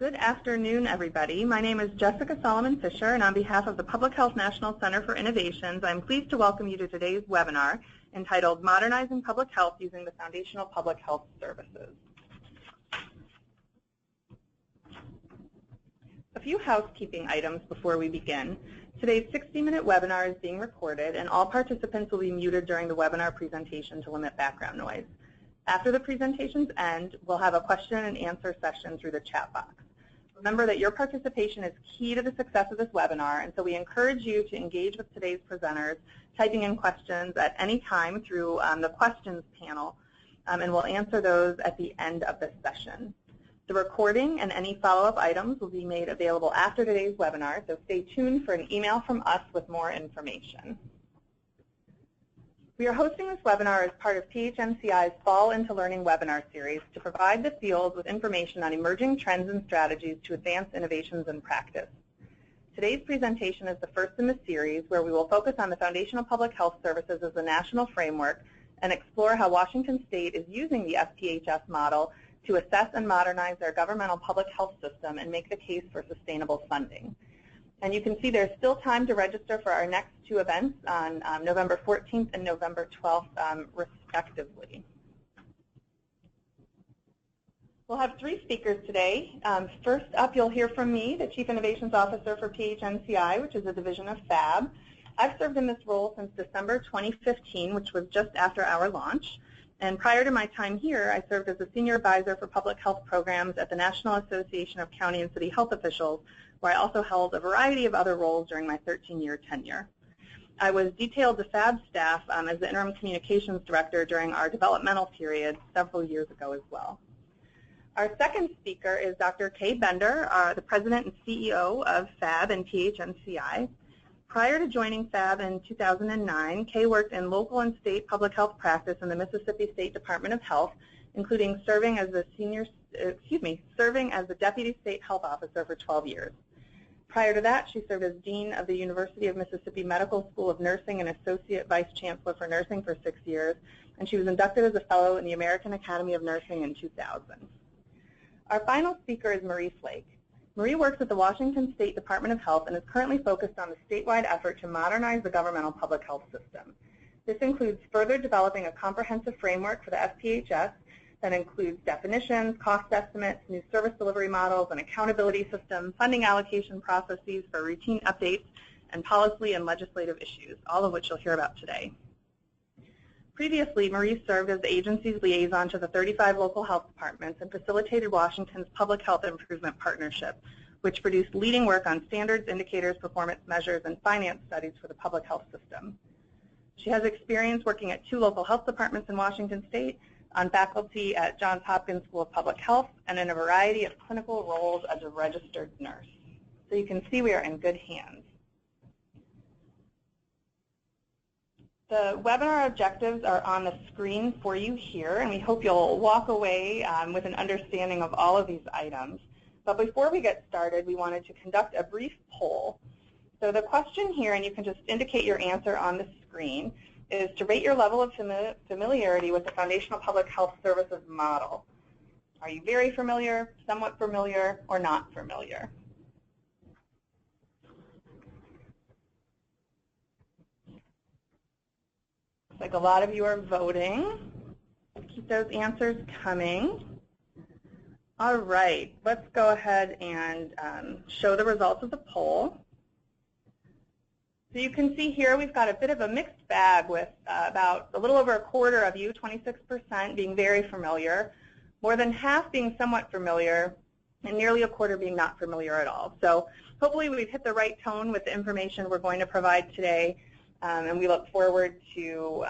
Good afternoon, everybody. My name is Jessica Solomon Fisher, and on behalf of the Public Health National Center for Innovations, I'm pleased to welcome you to today's webinar entitled Modernizing Public Health Using the Foundational Public Health Services. A few housekeeping items before we begin. Today's 60-minute webinar is being recorded, and all participants will be muted during the webinar presentation to limit background noise. After the presentations end, we'll have a question and answer session through the chat box. Remember that your participation is key to the success of this webinar, and so we encourage you to engage with today's presenters, typing in questions at any time through the questions panel, and we'll answer those at the end of this session. The recording and any follow-up items will be made available after today's webinar, so stay tuned for an email from us with more information. We are hosting this webinar as part of PHMCI's Fall into Learning webinar series to provide the field with information on emerging trends and strategies to advance innovations in practice. Today's presentation is the first in the series where we will focus on the foundational public health services as a national framework and explore how Washington State is using the FPHS model to assess and modernize their governmental public health system and make the case for sustainable funding. And you can see there's still time to register for our next two events on November 14th and November 12th, respectively. We'll have three speakers today. First up, you'll hear from me, the Chief Innovations Officer for PHMCI, which is a division of PHAB. I've served in this role since December 2015, which was just after our launch. And prior to my time here, I served as a Senior Advisor for Public Health Programs at the National Association of County and City Health Officials, where I also held a variety of other roles during my 13-year tenure. I was detailed to PHAB staff as the Interim Communications Director during our developmental period several years ago as well. Our second speaker is Dr. Kay Bender, the President and CEO of PHAB and PHMCI. Prior to joining PHAB in 2009, Kay worked in local and state public health practice in the Mississippi State Department of Health, including serving as the Deputy State Health Officer for 12 years. Prior to that, she served as Dean of the University of Mississippi Medical School of Nursing and Associate Vice Chancellor for Nursing for 6 years, and she was inducted as a Fellow in the American Academy of Nursing in 2000. Our final speaker is Marie Flake. Marie works at the Washington State Department of Health and is currently focused on the statewide effort to modernize the governmental public health system. This includes further developing a comprehensive framework for the FPHS that includes definitions, cost estimates, new service delivery models, an accountability system, funding allocation processes for routine updates, and policy and legislative issues, all of which you'll hear about today. Previously, Marie served as the agency's liaison to the 35 local health departments and facilitated Washington's Public Health Improvement Partnership, which produced leading work on standards, indicators, performance measures, and finance studies for the public health system. She has experience working at 2 local health departments in Washington State, on faculty at Johns Hopkins School of Public Health, and in a variety of clinical roles as a registered nurse. So you can see we are in good hands. The webinar objectives are on the screen for you here, and we hope you'll walk away with an understanding of all of these items. But before we get started, we wanted to conduct a brief poll. So the question here, and you can just indicate your answer on the screen, is to rate your level of familiarity with the Foundational Public Health Services model. Are you very familiar, somewhat familiar, or not familiar? Looks like a lot of you are voting. Keep those answers coming. All right, let's go ahead and show the results of the poll. So you can see here we've got a bit of a mixed bag with about a little over a quarter of you, 26%, being very familiar, more than half being somewhat familiar, and nearly a quarter being not familiar at all. So hopefully we've hit the right tone with the information we're going to provide today, and we look forward to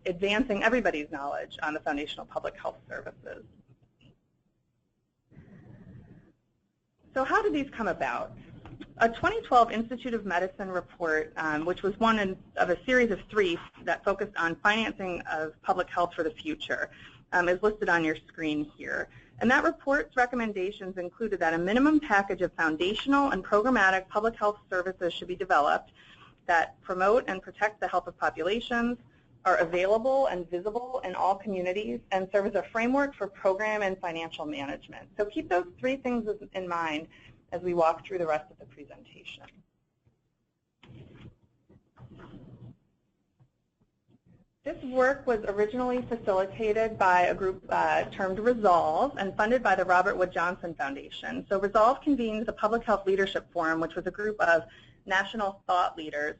advancing everybody's knowledge on the foundational public health services. So how did these come about? A 2012 Institute of Medicine report, which was one of a series of 3 that focused on financing of public health for the future, is listed on your screen here. And that report's recommendations included that a minimum package of foundational and programmatic public health services should be developed that promote and protect the health of populations, are available and visible in all communities, and serve as a framework for program and financial management. So keep those three things in mind as we walk through the rest of the presentation. This work was originally facilitated by a group termed Resolve and funded by the Robert Wood Johnson Foundation. So Resolve convened the Public Health Leadership Forum, which was a group of national thought leaders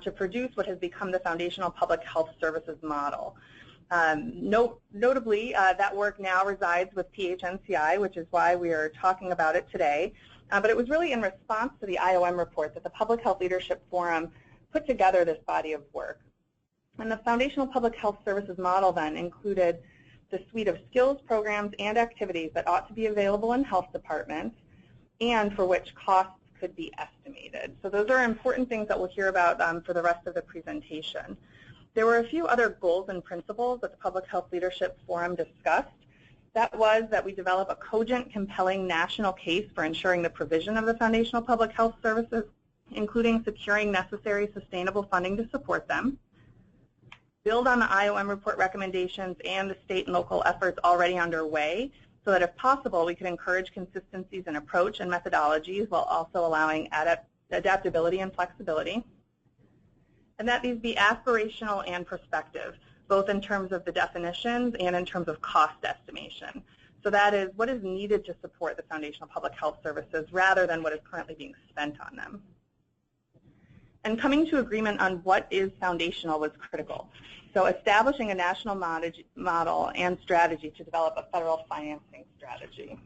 to produce what has become the foundational public health services model. Notably, that work now resides with PHNCI, which is why we are talking about it today. But it was really in response to the IOM report that the Public Health Leadership Forum put together this body of work. And the foundational public health services model then included the suite of skills, programs, and activities that ought to be available in health departments and for which costs could be estimated. So those are important things that we'll hear about for the rest of the presentation. There were a few other goals and principles that the Public Health Leadership Forum discussed. That was that we develop a cogent, compelling national case for ensuring the provision of the foundational public health services, including securing necessary sustainable funding to support them. Build on the IOM report recommendations and the state and local efforts already underway so that if possible we could encourage consistencies in approach and methodologies while also allowing adaptability and flexibility. And that these be aspirational and prospective, both in terms of the definitions and in terms of cost estimation. So that is what is needed to support the foundational public health services rather than what is currently being spent on them. And coming to agreement on what is foundational was critical. So establishing a national model and strategy to develop a federal financing strategy.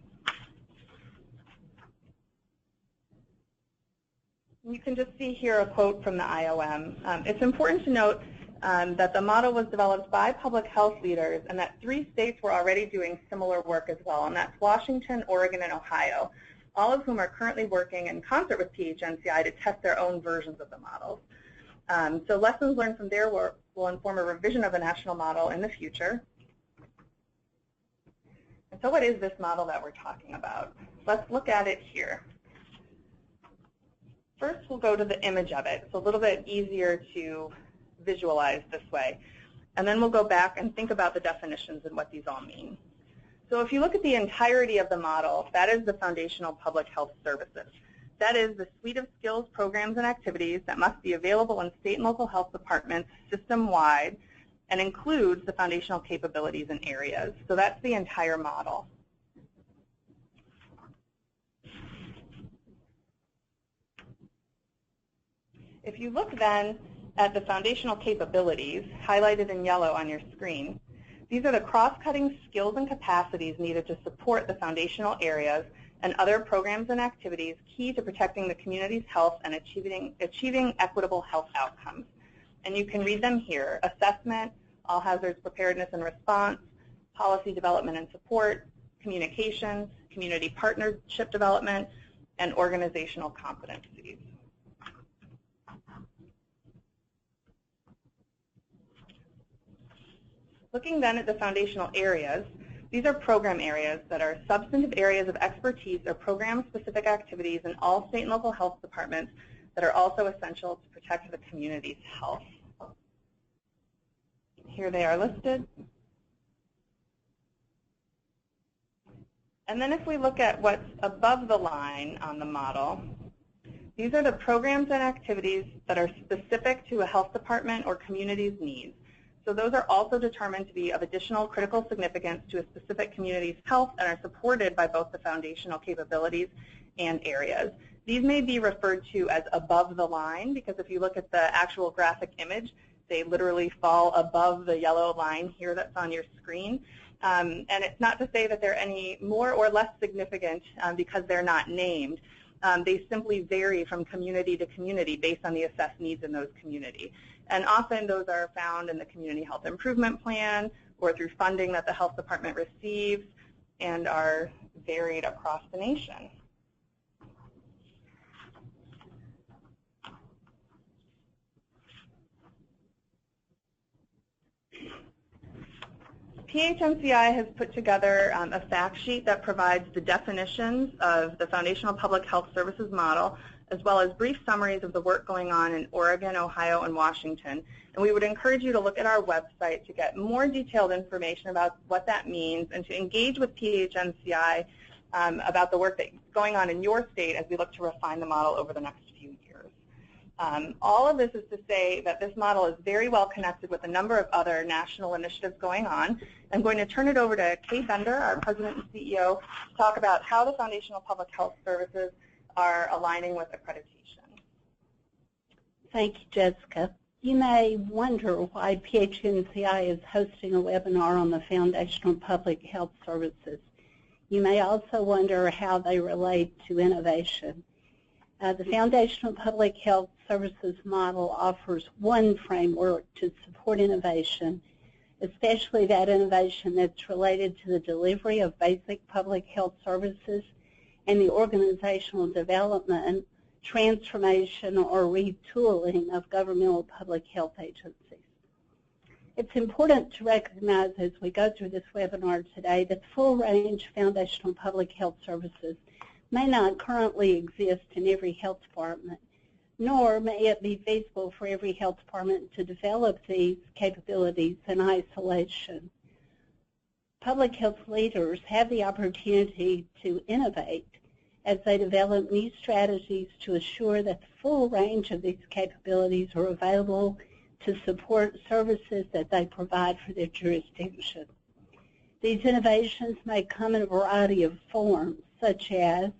You can just see here a quote from the IOM. It's important to note that the model was developed by public health leaders and that 3 states were already doing similar work as well, and that's Washington, Oregon, and Ohio, all of whom are currently working in concert with PHNCI to test their own versions of the models. So lessons learned from their work will inform a revision of the national model in the future. And so what is this model that we're talking about? Let's look at it here. First, we'll go to the image of it. It's a little bit easier to visualize this way. And then we'll go back and think about the definitions and what these all mean. So if you look at the entirety of the model, that is the foundational public health services. That is the suite of skills, programs, and activities that must be available in state and local health departments system-wide and includes the foundational capabilities and areas. So that's the entire model. If you look then at the foundational capabilities highlighted in yellow on your screen, these are the cross-cutting skills and capacities needed to support the foundational areas and other programs and activities key to protecting the community's health and achieving equitable health outcomes. And you can read them here: assessment, all hazards preparedness and response, policy development and support, communications, community partnership development, and organizational competencies. Looking then at the foundational areas, these are program areas that are substantive areas of expertise or program-specific activities in all state and local health departments that are also essential to protect the community's health. Here they are listed. And then if we look at what's above the line on the model, these are the programs and activities that are specific to a health department or community's needs. So those are also determined to be of additional critical significance to a specific community's health and are supported by both the foundational capabilities and areas. These may be referred to as above the line because if you look at the actual graphic image, they literally fall above the yellow line here that's on your screen. And it's not to say that they're any more or less significant because they're not named. They simply vary from community to community based on the assessed needs in those communities. And often those are found in the Community Health Improvement Plan or through funding that the health department receives and are varied across the nation. PHNCI has put together a fact sheet that provides the definitions of the foundational public health services model as well as brief summaries of the work going on in Oregon, Ohio, and Washington. And we would encourage you to look at our website to get more detailed information about what that means and to engage with PHNCI about the work that's going on in your state as we look to refine the model over the next few years. All of this is to say that this model is very well connected with a number of other national initiatives going on. I'm going to turn it over to Kay Bender, our President and CEO, to talk about how the Foundational Public Health Services are aligning with accreditation. Thank you, Jessica. You may wonder why PHNCI is hosting a webinar on the Foundational Public Health Services. You may also wonder how they relate to innovation. The Foundational Public Health Services model offers one framework to support innovation, especially that innovation that's related to the delivery of basic public health services and the organizational development, transformation, or retooling of governmental public health agencies. It's important to recognize as we go through this webinar today that the full range of foundational public health services may not currently exist in every health department, nor may it be feasible for every health department to develop these capabilities in isolation. Public health leaders have the opportunity to innovate as they develop new strategies to assure that the full range of these capabilities are available to support services that they provide for their jurisdiction. These innovations may come in a variety of forms, such as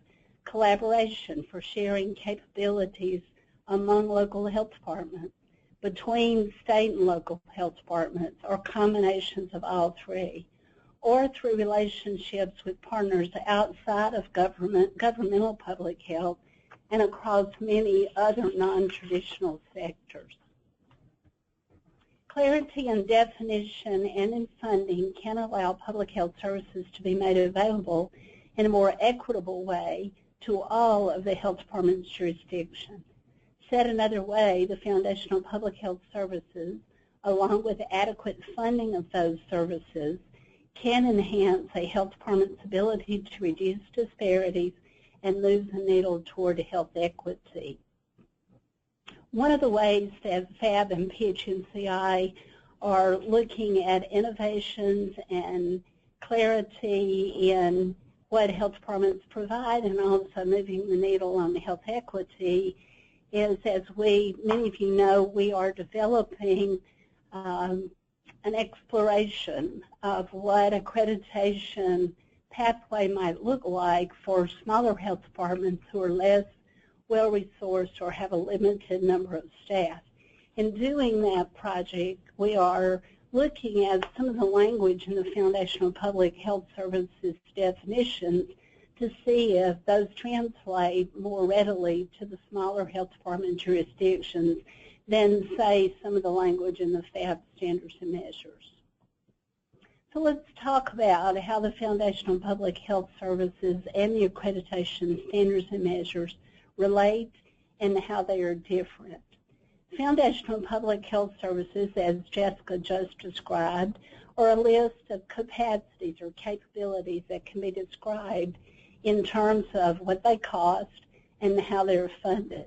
collaboration for sharing capabilities among local health departments, between state and local health departments, or combinations of all three, or through relationships with partners outside of governmental public health and across many other non-traditional sectors. Clarity in definition and in funding can allow public health services to be made available in a more equitable way to all of the health department's jurisdiction. Said another way, the Foundational Public Health Services, along with adequate funding of those services, can enhance a health department's ability to reduce disparities and move the needle toward health equity. One of the ways that PHAB and PHNCI are looking at innovations and clarity in what health departments provide and also moving the needle on health equity is, as many of you know, we are developing an exploration of what accreditation pathway might look like for smaller health departments who are less well-resourced or have a limited number of staff. In doing that project, we are looking at some of the language in the Foundational Public Health Services definitions to see if those translate more readily to the smaller health department jurisdictions than, say, some of the language in the PHAB standards and measures. So let's talk about how the Foundational Public Health Services and the accreditation standards and measures relate and how they are different. Foundational Public Health Services, as Jessica just described, are a list of capacities or capabilities that can be described in terms of what they cost and how they're funded.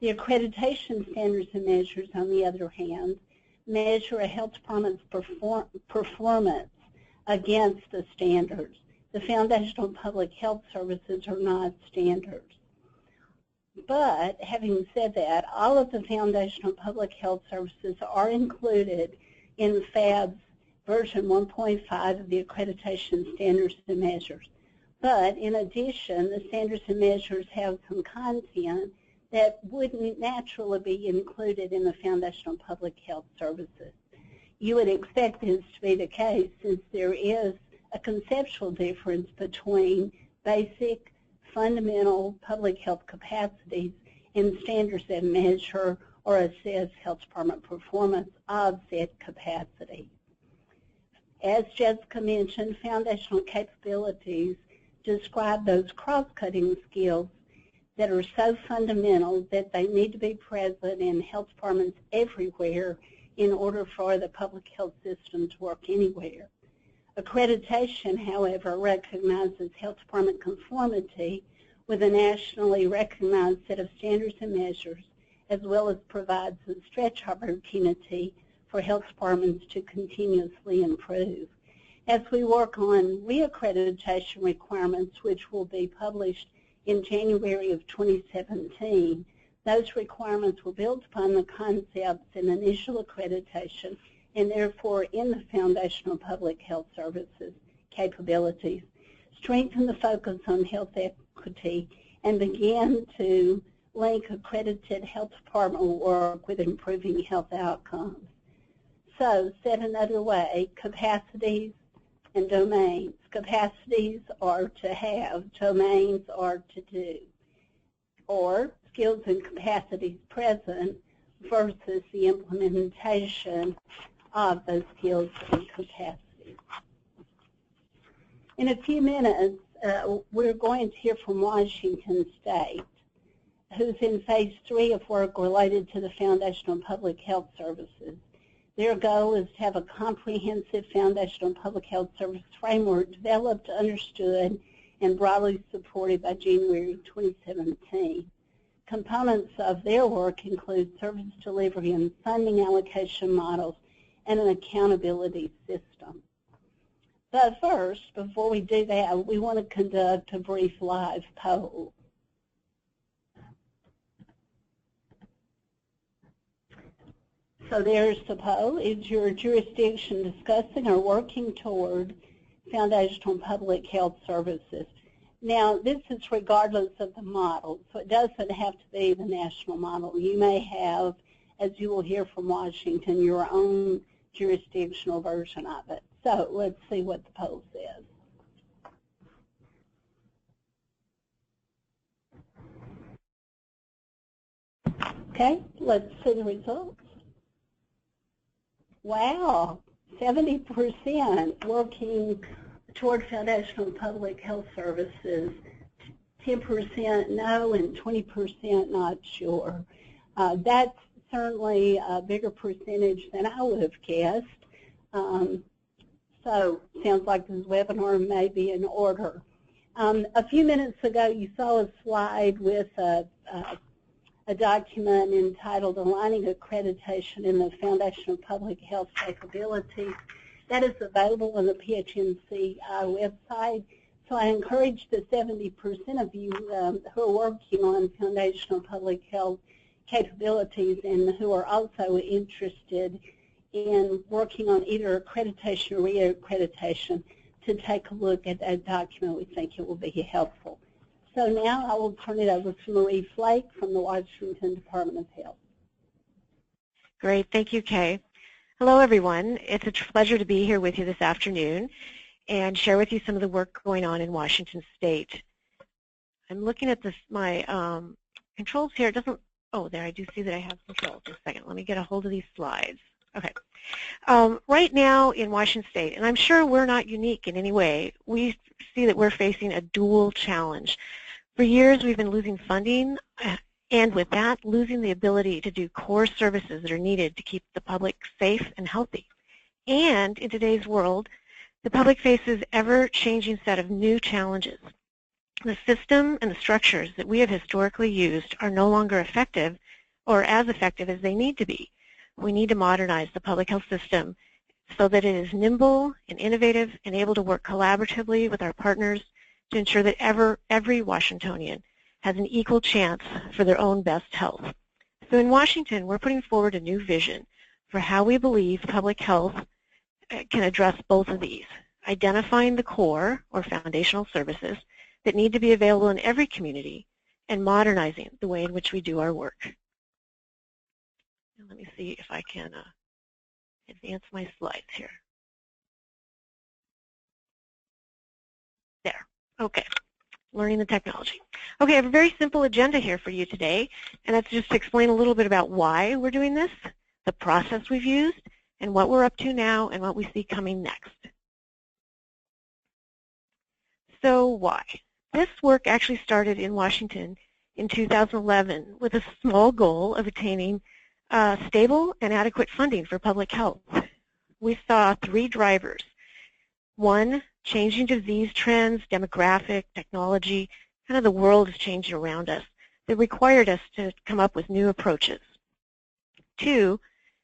The accreditation standards and measures, on the other hand, measure a health department's performance against the standards. The Foundational Public Health Services are not standards. But having said that, all of the Foundational Public Health Services are included in PHAB's version 1.5 of the accreditation standards and measures. But in addition, the standards and measures have some content that wouldn't naturally be included in the Foundational Public Health Services. You would expect this to be the case since there is a conceptual difference between basic, fundamental public health capacities and standards that measure or assess health department performance of said capacity. As Jessica mentioned, foundational capabilities describe those cross-cutting skills that are so fundamental that they need to be present in health departments everywhere in order for the public health system to work anywhere. Accreditation, however, recognizes health department conformity with a nationally recognized set of standards and measures, as well as provides a stretch opportunity for health departments to continuously improve. As we work on reaccreditation requirements, which will be published in January of 2017, those requirements were built upon the concepts in initial accreditation and therefore in the foundational public health services capabilities, strengthen the focus on health equity, and begin to link accredited health department work with improving health outcomes. So, said another way, capacities and domains. Capacities are to have, domains are to do, or skills and capacities present versus the implementation of those skills and capacities. In a few minutes, we're going to hear from Washington State, who's in phase 3 of work related to the foundational public health services. Their goal is to have a comprehensive foundational public health service framework developed, understood, and broadly supported by January 2017. Components of their work include service delivery and funding allocation models and an accountability system. But first, before we do that, we want to conduct a brief live poll. So there's the poll. Is your jurisdiction discussing or working toward foundational public health services? Now, this is regardless of the model, so it doesn't have to be the national model. You may have, as you will hear from Washington, your own jurisdictional version of it. So let's see what the poll says. Okay, let's see the results. Wow, 70% working toward foundational public health services, 10% no, and 20% not sure. That's certainly a bigger percentage than I would have guessed. So sounds like this webinar may be in order. A few minutes ago, you saw a slide with a document entitled Aligning Accreditation in the Foundational Public Health Capabilities. That is available on the PHNC website. So I encourage the 70% of you who are working on foundational public health capabilities and who are also interested in working on either accreditation or reaccreditation to take a look at that document. We think it will be helpful. So now I will turn it over to Marie Flake from the Washington Department of Health. Great. Thank you, Kay. Hello, everyone. It's a pleasure to be here with you this afternoon and share with you some of the work going on in Washington State. I'm looking at this, my controls here. It doesn't, oh, there, I do see that I have controls. Just a second. Let me get a hold of these slides. Okay. Right now in Washington State, and I'm sure we're not unique in any way, we see that we're facing a dual challenge. For years, we've been losing funding, and with that, losing the ability to do core services that are needed to keep the public safe and healthy. And in today's world, the public faces ever-changing set of new challenges. The system and the structures that we have historically used are no longer effective or as effective as they need to be. We need to modernize the public health system so that it is nimble and innovative and able to work collaboratively with our partners to ensure that every Washingtonian has an equal chance for their own best health. So in Washington, we're putting forward a new vision for how we believe public health can address both of these, identifying the core or foundational services that need to be available in every community and modernizing the way in which we do our work. Let me see if I can advance my slides here. There. Okay. Learning the technology. Okay, I have a very simple agenda here for you today, and that's just to explain a little bit about why we're doing this, the process we've used, and what we're up to now and what we see coming next. So why? This work actually started in Washington in 2011 with a small goal of attaining stable and adequate funding for public health. We saw 3 drivers. 1, changing disease trends, demographic, technology, kind of the world is changing around us that required us to come up with new approaches. 2,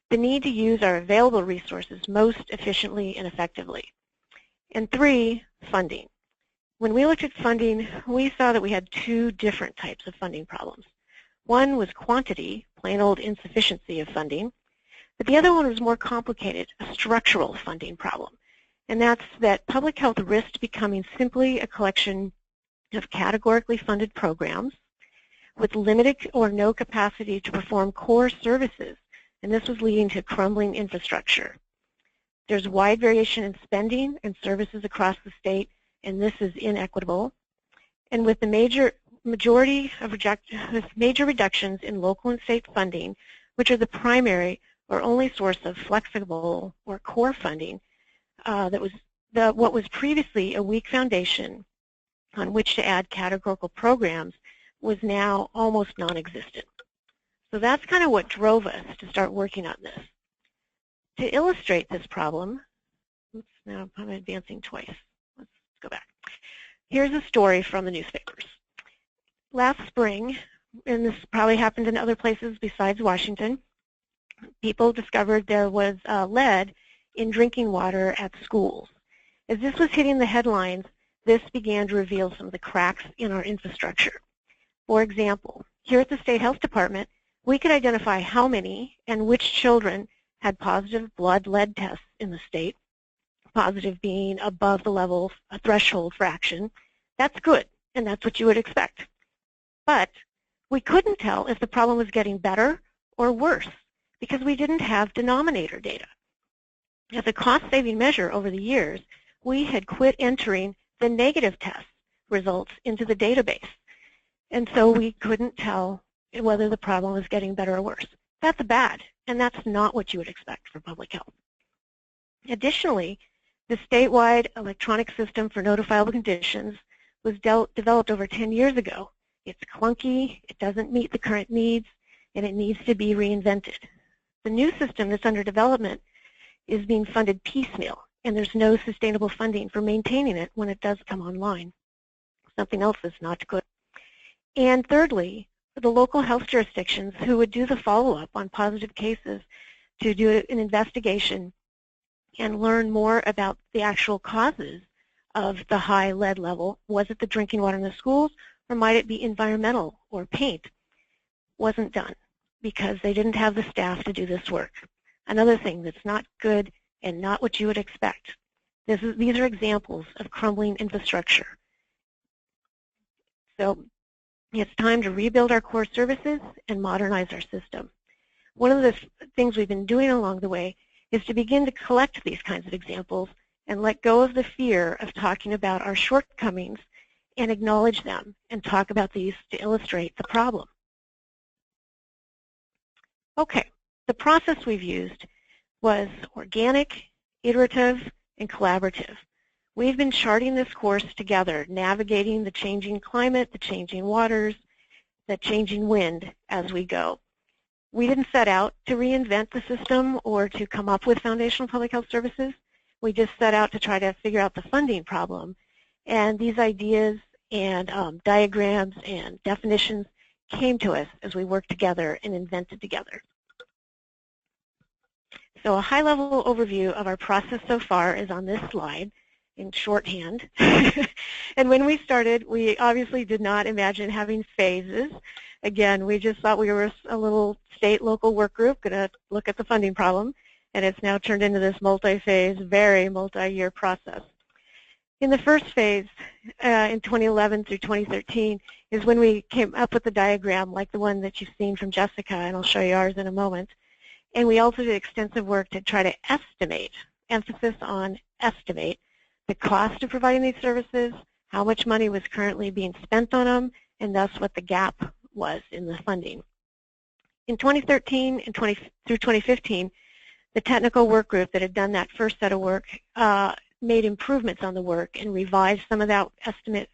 the need to use our available resources most efficiently and effectively. And 3, funding. When we looked at funding, we saw that we had 2 different types of funding problems. One was quantity, plain old insufficiency of funding, but the other one was more complicated, a structural funding problem. And that's that public health risked becoming simply a collection of categorically funded programs with limited or no capacity to perform core services, and this was leading to crumbling infrastructure. There's wide variation in spending and services across the state, and this is inequitable. And with the major reductions in local and state funding, which are the primary or only source of flexible or core funding, what was previously a weak foundation on which to add categorical programs was now almost non-existent. So that's kind of what drove us to start working on this. To illustrate this problem, oops, now I'm advancing twice. Let's go back. Here's a story from the newspapers. Last spring, and this probably happened in other places besides Washington, people discovered there was lead in drinking water at schools. As this was hitting the headlines, this began to reveal some of the cracks in our infrastructure. For example, here at the State Health Department, we could identify how many and which children had positive blood lead tests in the state, positive being above the level, a threshold for action. That's good, and that's what you would expect. But we couldn't tell if the problem was getting better or worse because we didn't have denominator data. As a cost-saving measure over the years, we had quit entering the negative test results into the database. And so we couldn't tell whether the problem was getting better or worse. That's bad, and that's not what you would expect for public health. Additionally, the statewide electronic system for notifiable conditions was developed over 10 years ago. It's clunky, it doesn't meet the current needs, and it needs to be reinvented. The new system that's under development is being funded piecemeal, and there's no sustainable funding for maintaining it when it does come online. Something else is not good. And thirdly, the local health jurisdictions who would do the follow-up on positive cases to do an investigation and learn more about the actual causes of the high lead level. Was it the drinking water in the schools, or might it be environmental or paint? Wasn't done because they didn't have the staff to do this work. Another thing that's not good and not what you would expect. These are examples of crumbling infrastructure. So it's time to rebuild our core services and modernize our system. One of the things we've been doing along the way is to begin to collect these kinds of examples and let go of the fear of talking about our shortcomings and acknowledge them and talk about these to illustrate the problem. Okay, the process we've used was organic, iterative, and collaborative. We've been charting this course together, navigating the changing climate, the changing waters, the changing wind as we go. We didn't set out to reinvent the system or to come up with foundational public health services. We just set out to try to figure out the funding problem. And these ideas and diagrams and definitions came to us as we worked together and invented together. So a high-level overview of our process so far is on this slide in shorthand. And when we started, we obviously did not imagine having phases. Again, we just thought we were a little state local work group going to look at the funding problem, and it's now turned into this multi-phase, very multi-year process. In the first phase, in 2011 through 2013, is when we came up with the diagram like the one that you've seen from Jessica, and I'll show you ours in a moment. And we also did extensive work to try to estimate, emphasis on estimate, the cost of providing these services, how much money was currently being spent on them, and thus what the gap was in the funding. In 2013 and through 2015, the technical work group that had done that first set of work made improvements on the work and revised some of that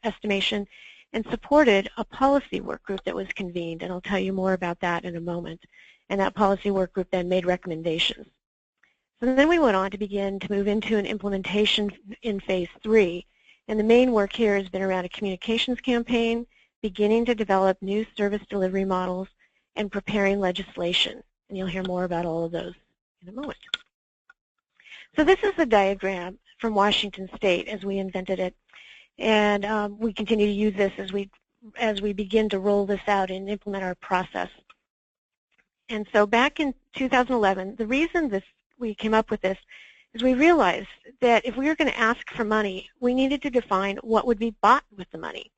estimation and supported a policy work group that was convened, and I'll tell you more about that in a moment. And that policy work group then made recommendations. So then we went on to begin to move into an implementation in phase 3, and the main work here has been around a communications campaign, beginning to develop new service delivery models, and preparing legislation. And you'll hear more about all of those in a moment. So this is a diagram from Washington State as we invented it. And we continue to use this as we begin to roll this out and implement our process. And so back in 2011, the reason we came up with this is we realized that if we were going to ask for money, we needed to define what would be bought with the money.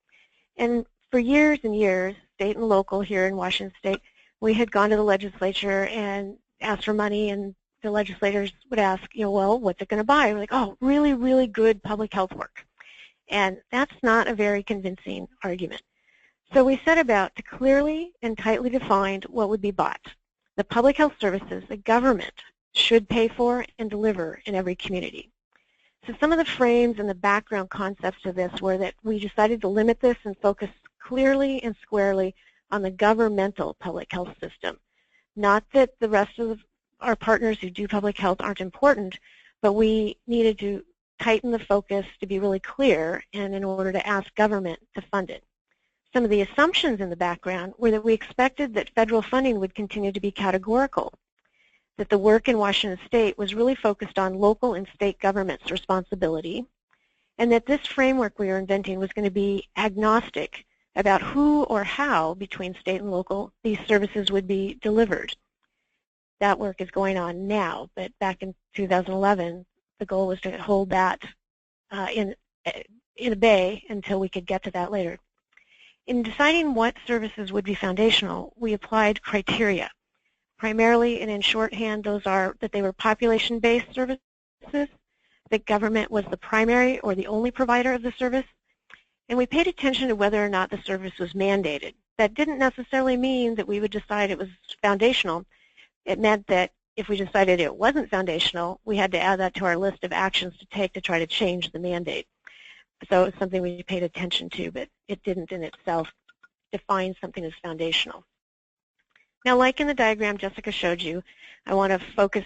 And for years and years, state and local here in Washington State, we had gone to the legislature and asked for money, and the legislators would ask, well, what's it going to buy? We're like, oh, really, really good public health work. And that's not a very convincing argument. So we set about to clearly and tightly define what would be bought. The public health services the government should pay for and deliver in every community. So some of the frames and the background concepts of this were that we decided to limit this and focus clearly and squarely on the governmental public health system. Not that the rest of our partners who do public health aren't important, but we needed to tighten the focus to be really clear, and in order to ask government to fund it. Some of the assumptions in the background were that we expected that federal funding would continue to be categorical, that the work in Washington State was really focused on local and state government's responsibility, and that this framework we were inventing was going to be agnostic about who or how between state and local these services would be delivered. That work is going on now, but back in 2011, the goal was to hold that in a bay until we could get to that later. In deciding what services would be foundational, we applied criteria. Primarily, and in shorthand, those are that they were population-based services, that government was the primary or the only provider of the service, and we paid attention to whether or not the service was mandated. That didn't necessarily mean that we would decide it was foundational. It meant that if we decided it wasn't foundational, we had to add that to our list of actions to take to try to change the mandate. So it's something we paid attention to, but it didn't in itself define something as foundational. Now, like in the diagram Jessica showed you, I want to focus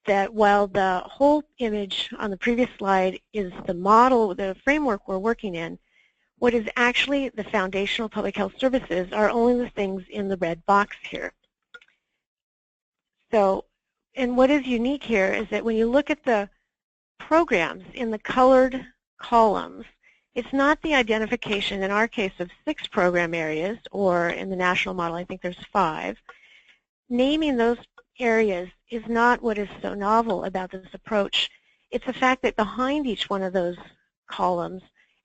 that while the whole image on the previous slide is the model, the framework we're working in, what is actually the foundational public health services are only the things in the red box here. So, and what is unique here is that when you look at the programs in the colored columns, it's not the identification, in our case, of 6 program areas, or in the national model, I think there's 5. Naming those areas is not what is so novel about this approach. It's the fact that behind each one of those columns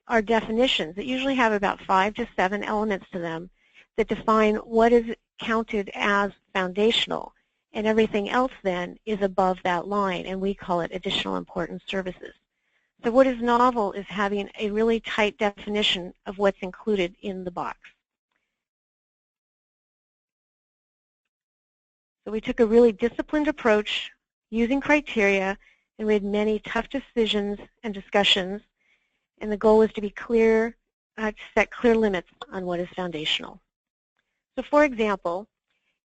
are definitions that usually have about 5 to 7 elements to them that define what is counted as foundational, and everything else then is above that line, and we call it additional important services. So what is novel is having a really tight definition of what's included in the box. So we took a really disciplined approach using criteria, and we had many tough decisions and discussions, and the goal was to be clear, to set clear limits on what is foundational. So for example,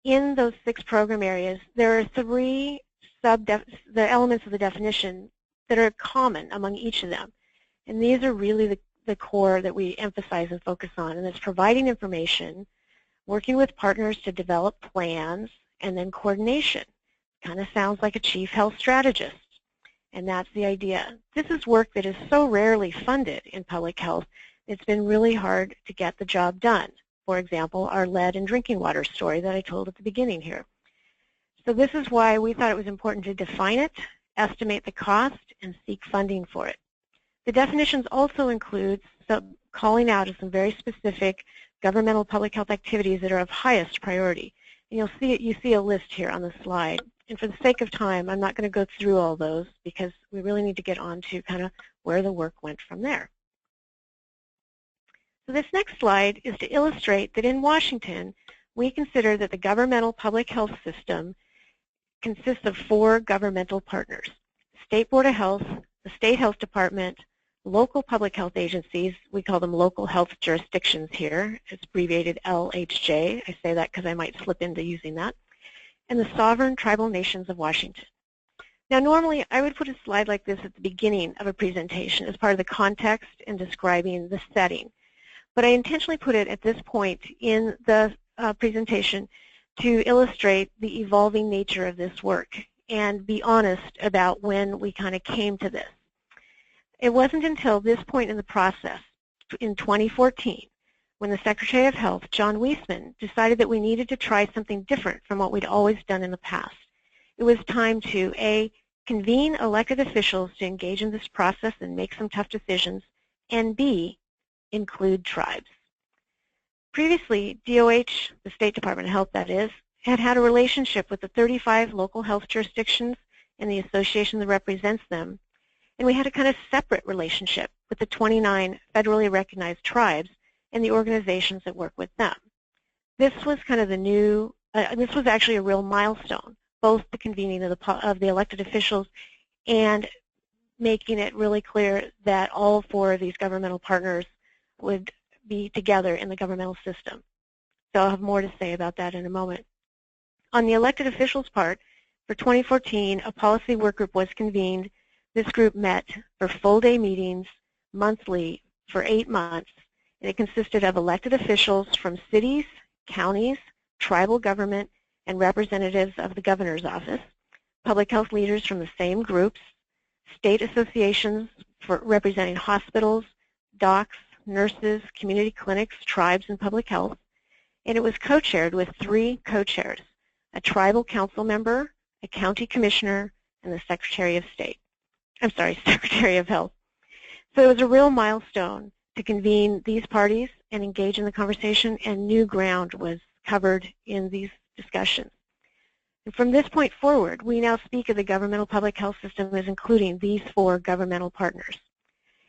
in those 6 program areas, there are 3 the elements of the definition that are common among each of them. And these are really the core that we emphasize and focus on, and it's providing information, working with partners to develop plans, and then coordination. Kind of sounds like a chief health strategist, and that's the idea. This is work that is so rarely funded in public health, it's been really hard to get the job done. For example, our lead and drinking water story that I told at the beginning here. So this is why we thought it was important to define it, estimate the cost, and seek funding for it. The definitions also include calling out some very specific governmental public health activities that are of highest priority. And you see a list here on the slide. And for the sake of time, I'm not going to go through all those because we really need to get on to kind of where the work went from there. So this next slide is to illustrate that in Washington, we consider that the governmental public health system consists of 4 governmental partners: State Board of Health, the State Health Department, local public health agencies, we call them local health jurisdictions here, it's abbreviated LHJ, I say that because I might slip into using that, and the sovereign tribal nations of Washington. Now normally I would put a slide like this at the beginning of a presentation as part of the context and describing the setting. but I intentionally put it at this point in the presentation to illustrate the evolving nature of this work and be honest about when we kind of came to this. It wasn't until this point in the process, in 2014, when the Secretary of Health, John Weisman, decided that we needed to try something different from what we'd always done in the past. It was time to, A, convene elected officials to engage in this process and make some tough decisions, and B, include tribes. Previously, DOH, the State Department of Health that is, had had a relationship with the 35 local health jurisdictions and the association that represents them, and we had a kind of separate relationship with the 29 federally recognized tribes and the organizations that work with them. This was kind of the new, this was actually a real milestone, both the convening of the elected officials and making it really clear that all four of these governmental partners would be together in the governmental system. So I'll have more to say about that in a moment. On the elected officials' part, for 2014, a policy work group was convened. This group met for full-day meetings monthly for 8 months, and it consisted of elected officials from cities, counties, tribal government, and representatives of the governor's office, public health leaders from the same groups, state associations for representing hospitals, docs, nurses, community clinics, tribes, and public health, and it was co-chaired with 3 co-chairs, a tribal council member, a county commissioner, and the Secretary of State. I'm sorry, Secretary of Health. So it was a real milestone to convene these parties and engage in the conversation, and new ground was covered in these discussions. And from this point forward, we now speak of the governmental public health system as including these 4 governmental partners.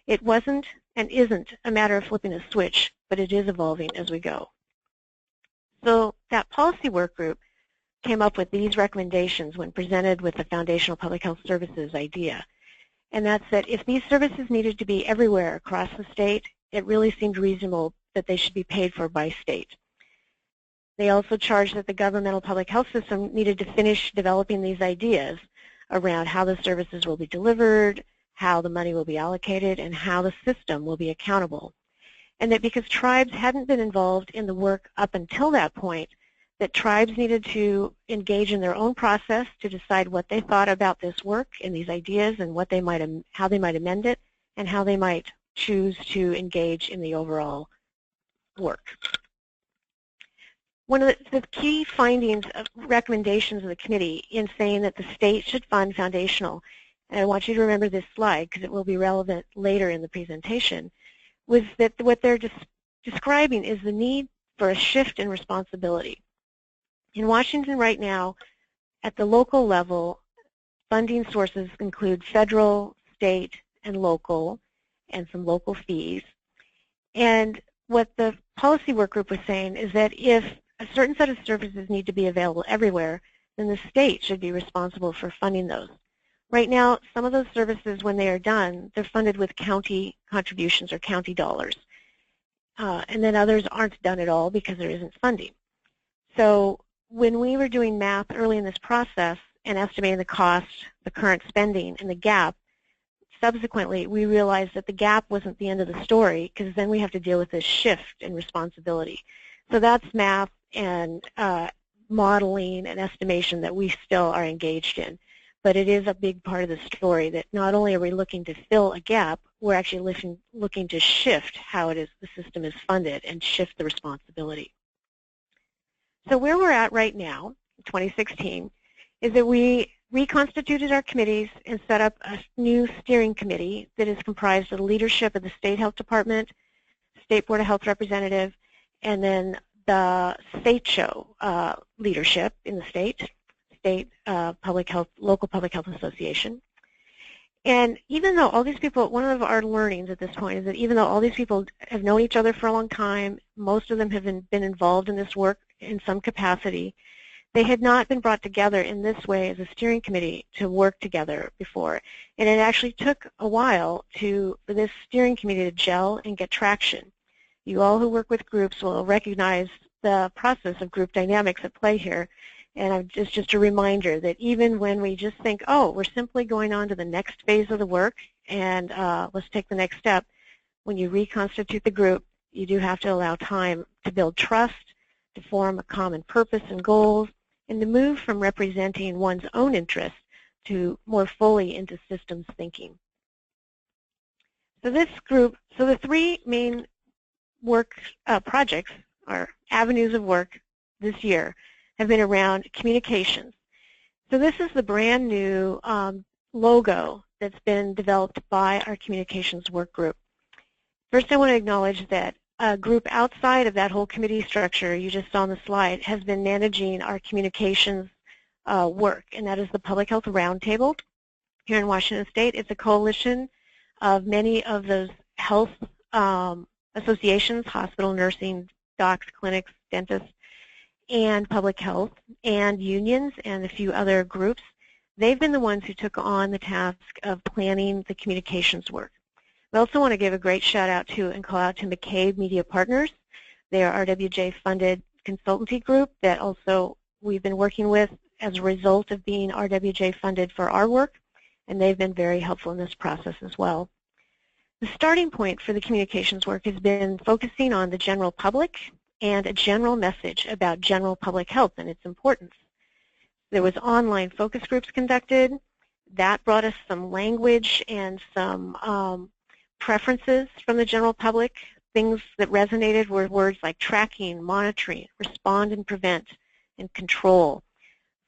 It wasn't and isn't a matter of flipping a switch, but it is evolving as we go. So that policy work group came up with these recommendations when presented with the Foundational Public Health Services idea. And that's that if these services needed to be everywhere across the state, it really seemed reasonable that they should be paid for by state. They also charged that the governmental public health system needed to finish developing these ideas around how the services will be delivered, how the money will be allocated, and how the system will be accountable. And that because tribes hadn't been involved in the work up until that point, that tribes needed to engage in their own process to decide what they thought about this work and these ideas and what they might, how they might amend it and how they might choose to engage in the overall work. One of the key findings of recommendations of the committee in saying that the state should fund foundational, and I want you to remember this slide because it will be relevant later in the presentation, was that what they're describing is the need for a shift in responsibility. In Washington right now, at the local level, funding sources include federal, state, and local, and some local fees. And what the policy work group was saying is that if a certain set of services need to be available everywhere, then the state should be responsible for funding those. Right now, some of those services, when they are done, they're funded with county contributions or county dollars. And then others aren't done at all because there isn't funding. So when we were doing math early in this process and estimating the cost, the current spending, and the gap, subsequently we realized that the gap wasn't the end of the story because then we have to deal with this shift in responsibility. So that's math and modeling and estimation that we still are engaged in. But it is a big part of the story that not only are we looking to fill a gap, we're actually looking to shift how it is the system is funded and shift the responsibility. So where we're at right now, 2016, is that we reconstituted our committees and set up a new steering committee that is comprised of the leadership of the State Health Department, State Board of Health Representative, and then the SACHO leadership in the state public health, local public health association. And even though all these people, one of our learnings at this point is that even though all these people have known each other for a long time, most of them have been involved in this work in some capacity, they had not been brought together in this way as a steering committee to work together before. And it actually took a while for this steering committee to gel and get traction. You all who work with groups will recognize the process of group dynamics at play here. And just a reminder that even when we just think, oh, we're simply going on to the next phase of the work and let's take the next step, when you reconstitute the group, You do have to allow time to build trust, to form a common purpose and goals, and to move from representing one's own interests to more fully into systems thinking. So this group, so the three main work projects or avenues of work this year have been around communications. So this is the brand new logo that's been developed by our communications work group. First, I want to acknowledge that a group outside of that whole committee structure you just saw on the slide has been managing our communications work, and that is the Public Health Roundtable here in Washington State. It's a coalition of many of those health associations, hospital, nursing, docs, clinics, dentists, and public health, and unions, and a few other groups. They've been the ones who took on the task of planning the communications work. We also want to give a great shout out to and call out to McCabe Media Partners. They are RWJ-funded consultancy group that also we've been working with as a result of being RWJ-funded for our work, and they've been very helpful in this process as well. The starting point for the communications work has been focusing on the general public and a general message about general public health and its importance. There was online focus groups conducted. That brought us some language and some preferences from the general public. Things that resonated were words like tracking, monitoring, respond and prevent, and control,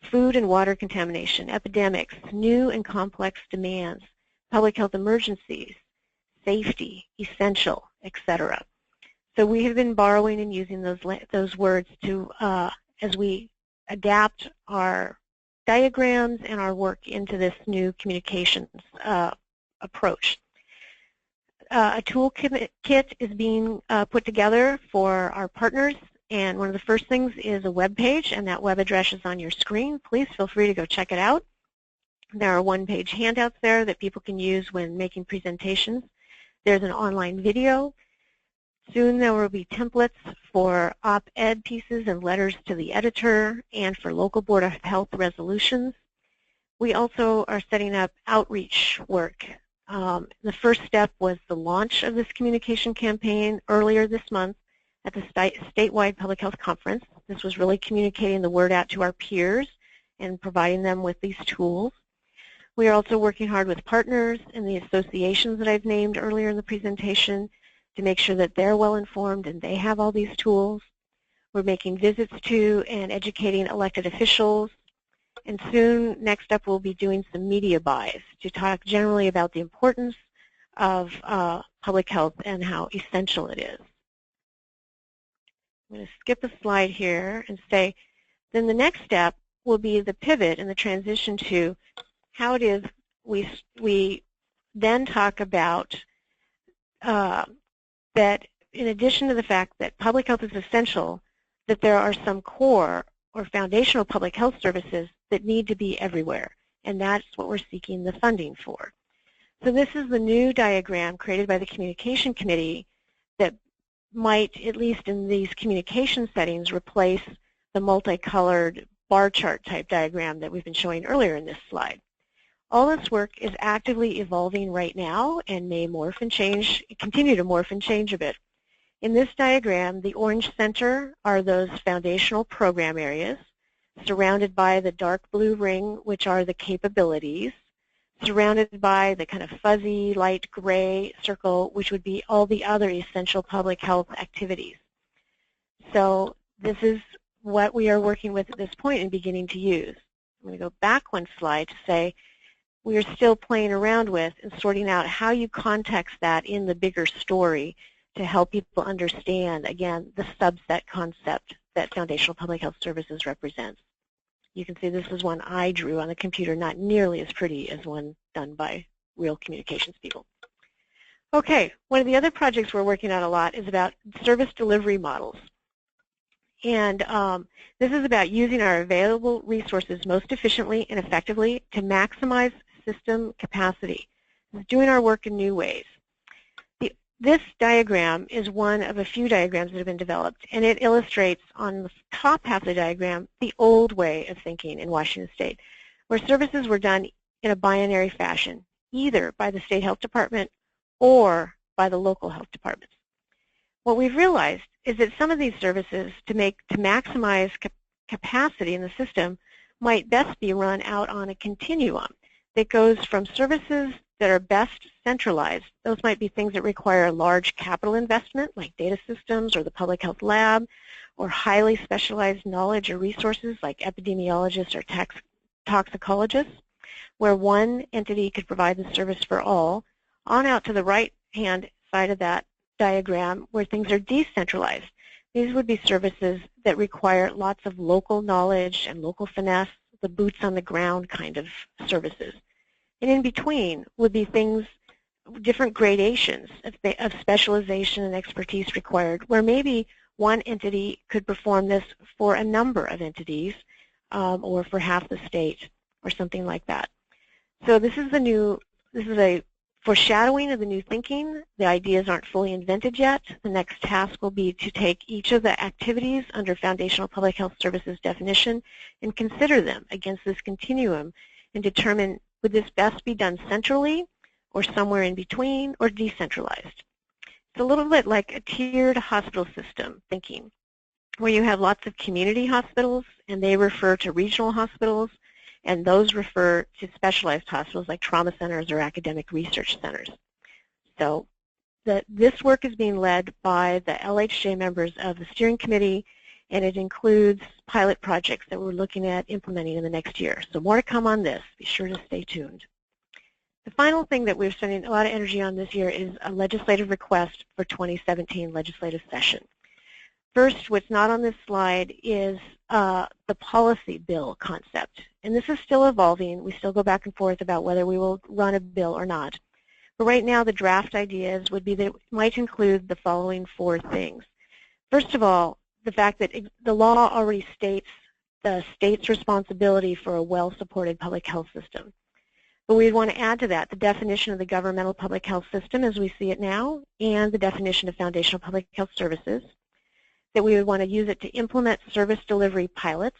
food and water contamination, epidemics, new and complex demands, public health emergencies, safety, essential, etc. So we have been borrowing and using those words to as we adapt our diagrams and our work into this new communications approach. A toolkit is being put together for our partners, and one of the first things is a web page, and that web address is on your screen. Please feel free to go check it out. There are one-page handouts there that people can use when making presentations. There's an online video. Soon there will be templates for op-ed pieces and letters to the editor and for local Board of Health resolutions. We also are setting up outreach work. The first step was the launch of this communication campaign earlier this month at the statewide public health conference. This was really communicating the word out to our peers and providing them with these tools. We are also working hard with partners and the associations that I've named earlier in the presentation to make sure that they're well informed and they have all these tools. We're making visits to and educating elected officials. And soon, next up, we'll be doing some media buys to talk generally about the importance of public health and how essential it is. I'm going to skip a slide here and say, then the next step will be the pivot and the transition to how it is we then talk about that in addition to the fact that public health is essential, that there are some core or foundational public health services that need to be everywhere, and that's what we're seeking the funding for. So this is the new diagram created by the Communication Committee that might, at least in these communication settings, replace the multicolored bar chart type diagram that we've been showing earlier in this slide. All this work is actively evolving right now and may morph and change, continue to morph and change a bit. In this diagram, the orange center are those foundational program areas, surrounded by the dark blue ring, which are the capabilities, surrounded by the kind of fuzzy light gray circle, which would be all the other essential public health activities. So this is what we are working with at this point and beginning to use. I'm going to go back one slide to say we are still playing around with and sorting out how you context that in the bigger story to help people understand, again, the subset concept that foundational public health services represents. You can see this is one I drew on the computer, not nearly as pretty as one done by real communications people. Okay, one of the other projects we're working on a lot is about service delivery models. And this is about using our available resources most efficiently and effectively to maximize system capacity. It's doing our work in new ways. This diagram is one of a few diagrams that have been developed, and it illustrates on the top half of the diagram the old way of thinking in Washington State, where services were done in a binary fashion, either by the state health department or by the local health departments. What we've realized is that some of these services, to maximize capacity in the system, might best be run out on a continuum that goes from services that are best centralized. Those might be things that require a large capital investment, like data systems or the public health lab, or highly specialized knowledge or resources like epidemiologists or toxicologists, where one entity could provide the service for all, on out to the right-hand side of that diagram where things are decentralized. These would be services that require lots of local knowledge and local finesse, the boots on the ground kind of services. And in between would be things, different gradations of specialization and expertise required, where maybe one entity could perform this for a number of entities or for half the state or something like that. So this is a foreshadowing of the new thinking. The ideas aren't fully invented yet. The next task will be to take each of the activities under Foundational Public Health Services definition and consider them against this continuum and determine, would this best be done centrally or somewhere in between or decentralized? It's a little bit like a tiered hospital system thinking, where you have lots of community hospitals and they refer to regional hospitals, and those refer to specialized hospitals like trauma centers or academic research centers. So this work is being led by the LHJ members of the steering committee, and it includes pilot projects that we're looking at implementing in the next year. So more to come on this. Be sure to stay tuned. The final thing that we're spending a lot of energy on this year is a legislative request for 2017 legislative session. First, what's not on this slide is the policy bill concept. And this is still evolving. We still go back and forth about whether we will run a bill or not. But right now, the draft ideas would be that it might include the following 4 things. First of all, the fact that the law already states the state's responsibility for a well-supported public health system. But we'd want to add to that the definition of the governmental public health system as we see it now, and the definition of foundational public health services, that we would want to use it to implement service delivery pilots,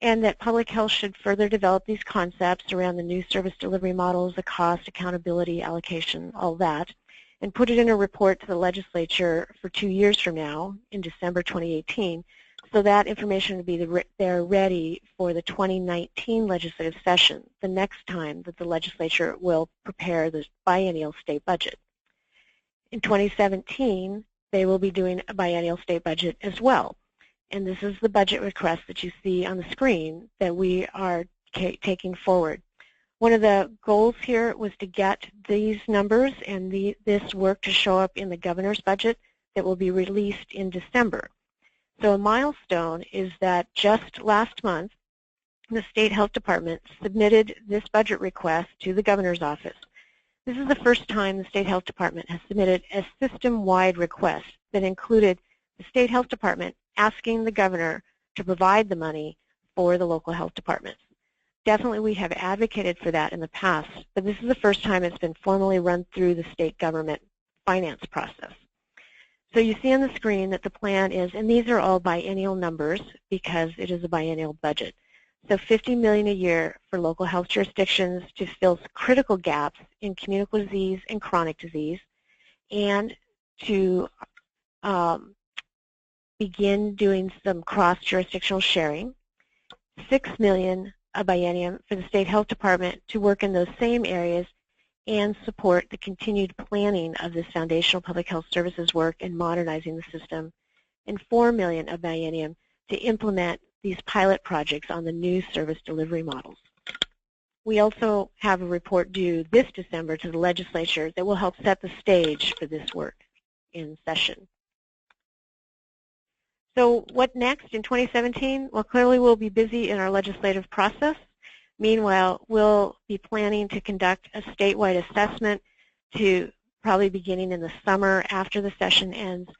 and that public health should further develop these concepts around the new service delivery models, the cost, accountability, allocation, all that, and put it in a report to the legislature for 2 years from now, in December 2018, so that information would be there ready for the 2019 legislative session, the next time that the legislature will prepare the biennial state budget. In 2017, they will be doing a biennial state budget as well. And this is the budget request that you see on the screen that we are taking forward. One of the goals here was to get these numbers and this work to show up in the governor's budget that will be released in December. So a milestone is that just last month, the State Health Department submitted this budget request to the governor's office. This is the first time the State Health Department has submitted a system-wide request that included the State Health Department asking the governor to provide the money for the local health departments. Definitely we have advocated for that in the past, but this is the first time it's been formally run through the state government finance process. So you see on the screen that the plan is, and these are all biennial numbers because it is a biennial budget. So $50 million a year for local health jurisdictions to fill critical gaps in communicable disease and chronic disease, and to begin doing some cross-jurisdictional sharing. $6 million a biennium for the State Health Department to work in those same areas and support the continued planning of this foundational public health services work and modernizing the system, and $4 million a biennium to implement these pilot projects on the new service delivery models. We also have a report due this December to the legislature that will help set the stage for this work in session. So what next in 2017? Well, clearly we'll be busy in our legislative process. Meanwhile, we'll be planning to conduct a statewide assessment to probably beginning in the summer after the session ends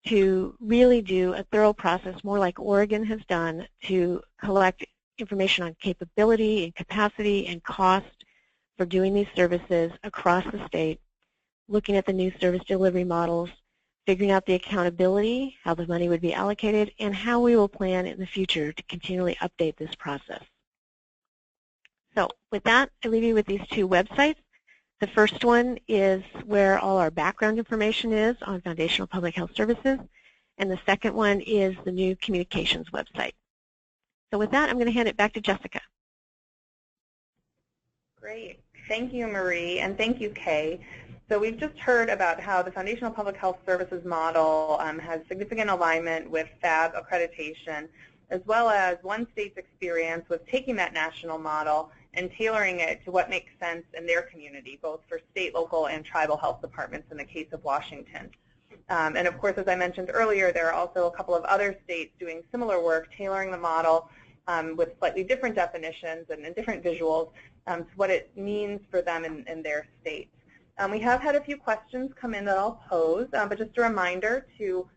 to really do a thorough process, more like Oregon has done, to collect information on capability and capacity and cost for doing these services across the state, looking at the new service delivery models, figuring out the accountability, how the money would be allocated, and how we will plan in the future to continually update this process. So with that, I leave you with these 2 websites. The first one is where all our background information is on foundational public health services, and the second one is the new communications website. So with that, I'm going to hand it back to Jessica. Great. Thank you, Marie, and thank you, Kay. So we've just heard about how the Foundational Public Health Services model has significant alignment with PHAB accreditation, as well as one state's experience with taking that national model and tailoring it to what makes sense in their community, both for state, local, and tribal health departments in the case of Washington. And of course, as I mentioned earlier, there are also a couple of other states doing similar work, tailoring the model with slightly different definitions and different visuals to what it means for them in their states. We have had a few questions come in that I'll pose, but just a reminder to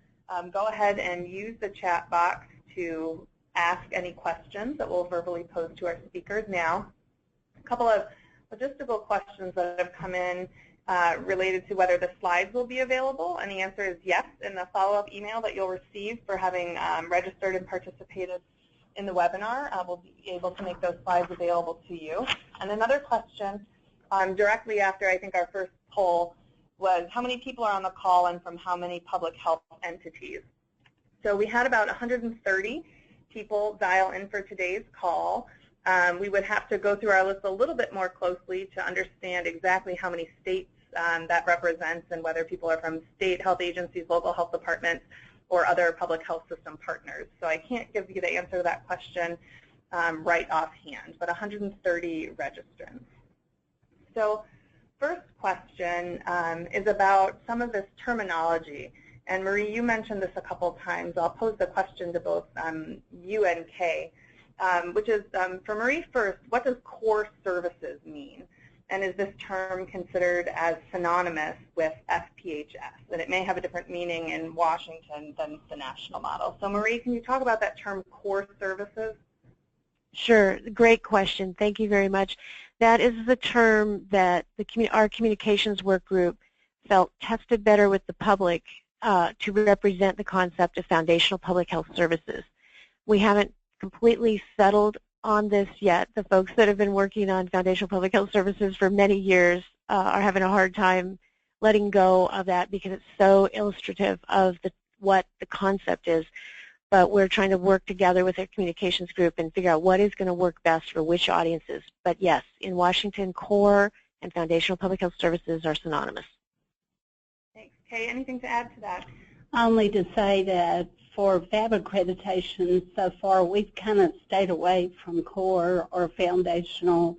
go ahead and use the chat box to ask any questions that we'll verbally pose to our speakers now. A couple of logistical questions that have come in related to whether the slides will be available, and the answer is yes. In the follow-up email that you'll receive for having registered and participated in the webinar, we'll be able to make those slides available to you. And another question directly after, I think, our first poll was how many people are on the call and from how many public health entities. So we had about 130 people dial in for today's call. We would have to go through our list a little bit more closely to understand exactly how many states that represents and whether people are from state health agencies, local health departments, or other public health system partners. So I can't give you the answer to that question right offhand, but 130 registrants. So first question is about some of this terminology. And Marie, you mentioned this a couple times. I'll pose the question to both you and Kay, which is, for Marie first, what does core services mean? And is this term considered as synonymous with FPHS? And it may have a different meaning in Washington than the national model. So Marie, can you talk about that term core services? Sure. Great question. Thank you very much. That is the term that our communications work group felt tested better with the public to represent the concept of foundational public health services. We haven't completely settled on this yet. The folks that have been working on foundational public health services for many years are having a hard time letting go of that because it's so illustrative of what the concept is. But we're trying to work together with our communications group and figure out what is going to work best for which audiences. But yes, in Washington, core and foundational public health services are synonymous. Thanks. Kay, anything to add to that? Only to say that for PHAB accreditation so far, we've kind of stayed away from core or foundational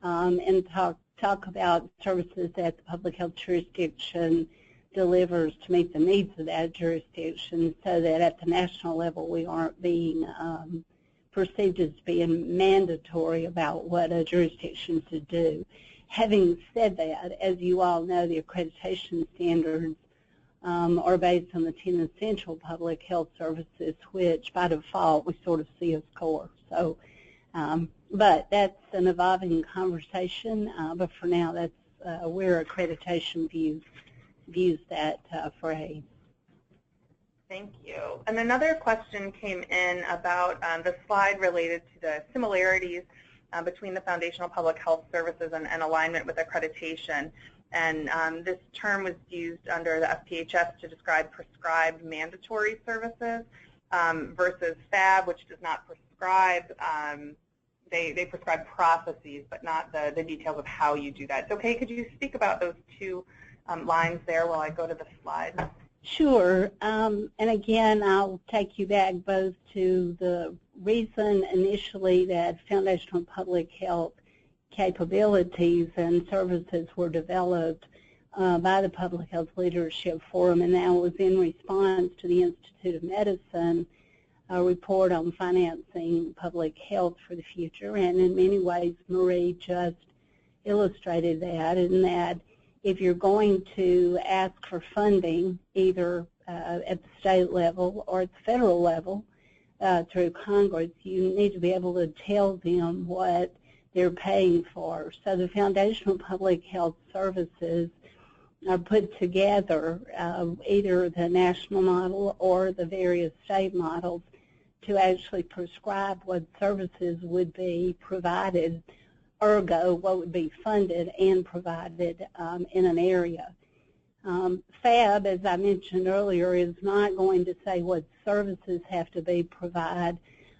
and talk about services that the public health jurisdiction delivers to meet the needs of that jurisdiction, so that at the national level we aren't being perceived as being mandatory about what a jurisdiction should do. Having said that, as you all know, the accreditation standards are based on the 10 essential public health services, which by default we sort of see as core. So, but that's an evolving conversation, but for now that's where accreditation views that phrase. Thank you. And another question came in about the slide related to the similarities between the foundational public health services and alignment with accreditation. And this term was used under the FPHS to describe prescribed mandatory services versus PHAB, which does not prescribe. They prescribe processes, but not the details of how you do that. So, Kay, could you speak about those two lines there while I go to the slide? Sure. And again, I'll take you back both to the reason initially that foundational public health capabilities and services were developed by the Public Health Leadership Forum, and that was in response to the Institute of Medicine report on financing public health for the future. And in many ways, Marie just illustrated that, in that if you're going to ask for funding, either at the state level or at the federal level through Congress, you need to be able to tell them what they're paying for. So the foundational public health services are put together, either the national model or the various state models, to actually prescribe what services would be provided ergo what would be funded and provided in an area. PHAB, as I mentioned earlier, is not going to say what services have to be provided,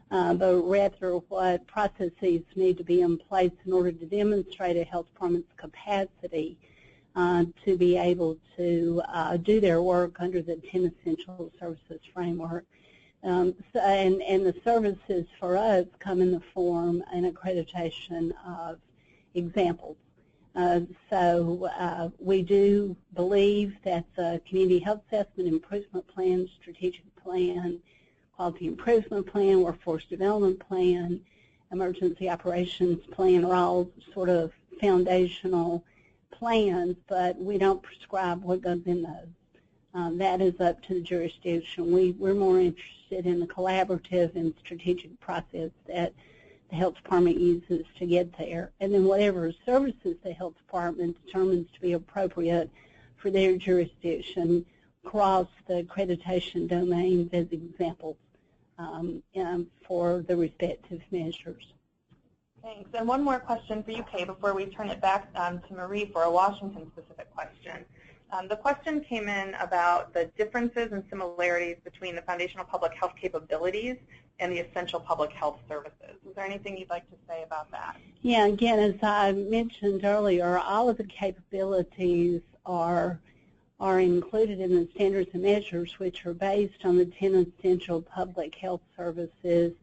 but rather what processes need to be in place in order to demonstrate a health department's capacity to be able to do their work under the 10 Essential Services Framework. And the services for us come in the form and accreditation of examples. So we do believe that the Community Health Assessment Improvement Plan, Strategic Plan, Quality Improvement Plan, Workforce Development Plan, Emergency Operations Plan are all sort of foundational plans, but we don't prescribe what goes in those. That is up to the jurisdiction. We're more interested in the collaborative and strategic process that the health department uses to get there. And then whatever services the health department determines to be appropriate for their jurisdiction cross the accreditation domains as examples for the respective measures. Thanks. And one more question for you, Kay, before we turn it back to Marie for a Washington-specific question. The question came in about the differences and similarities between the foundational public health capabilities and the essential public health services. Is there anything you'd like to say about that? Yeah, again, as I mentioned earlier, all of the capabilities are included in the standards and measures, which are based on the 10 essential public health services,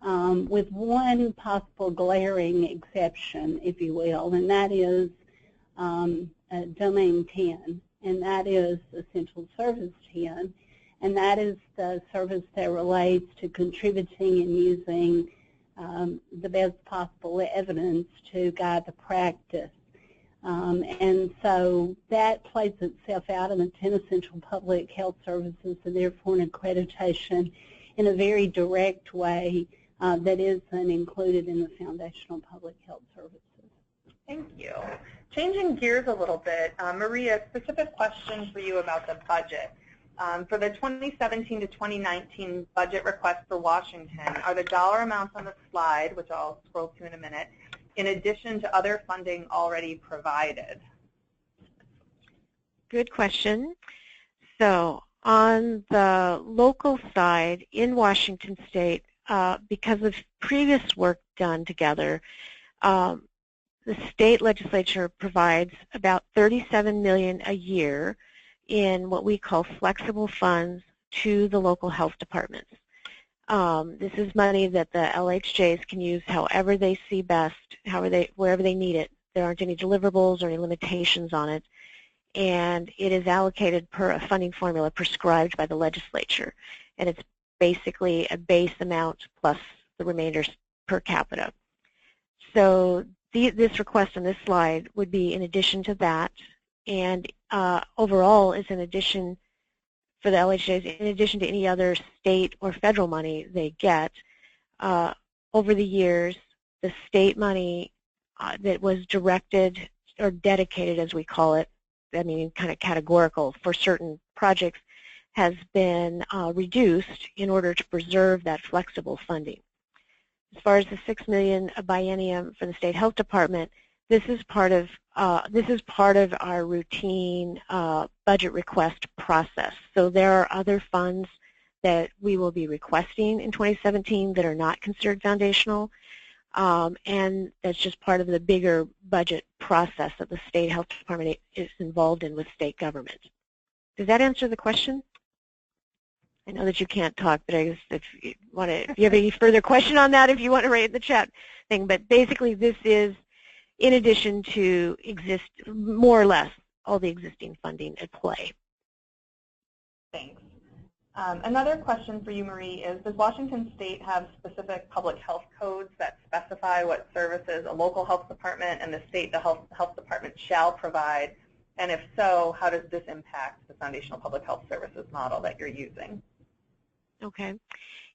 with one possible glaring exception, if you will, and that is Domain 10, and that is Essential Service 10, and that is the service that relates to contributing and using the best possible evidence to guide the practice. And so that plays itself out in the 10 essential public health services and therefore an accreditation in a very direct way that isn't included in the foundational public health services. Thank you. Changing gears a little bit, Maria, a specific question for you about the budget. For the 2017 to 2019 budget request for Washington, are the dollar amounts on the slide, which I'll scroll to in a minute, in addition to other funding already provided? Good question. So on the local side in Washington State, because of previous work done together, the state legislature provides about $37 million a year in what we call flexible funds to the local health departments. This is money that the LHJs can use however they see best, wherever they need it. There aren't any deliverables or any limitations on it, and it is allocated per a funding formula prescribed by the legislature, and it's basically a base amount plus the remainder per capita. So this request on this slide would be in addition to that, and overall is in addition for the LHJs, in addition to any other state or federal money they get. Over the years, the state money that was directed or dedicated, as we call it, I mean kind of categorical for certain projects, has been reduced in order to preserve that flexible funding. As far as the $6 million a biennium for the state health department, this is part of our routine budget request process. So there are other funds that we will be requesting in 2017 that are not considered foundational, and that's just part of the bigger budget process that the state health department is involved in with state government. Does that answer the question? I know that you can't talk, but I guess if you have any further question on that, if you want to write in the chat thing. But basically, this is in addition to more or less all the existing funding at play. Thanks. Another question for you, Marie, is does Washington State have specific public health codes that specify what services a local health department and the state health department shall provide? And if so, how does this impact the foundational public health services model that you're using? Okay.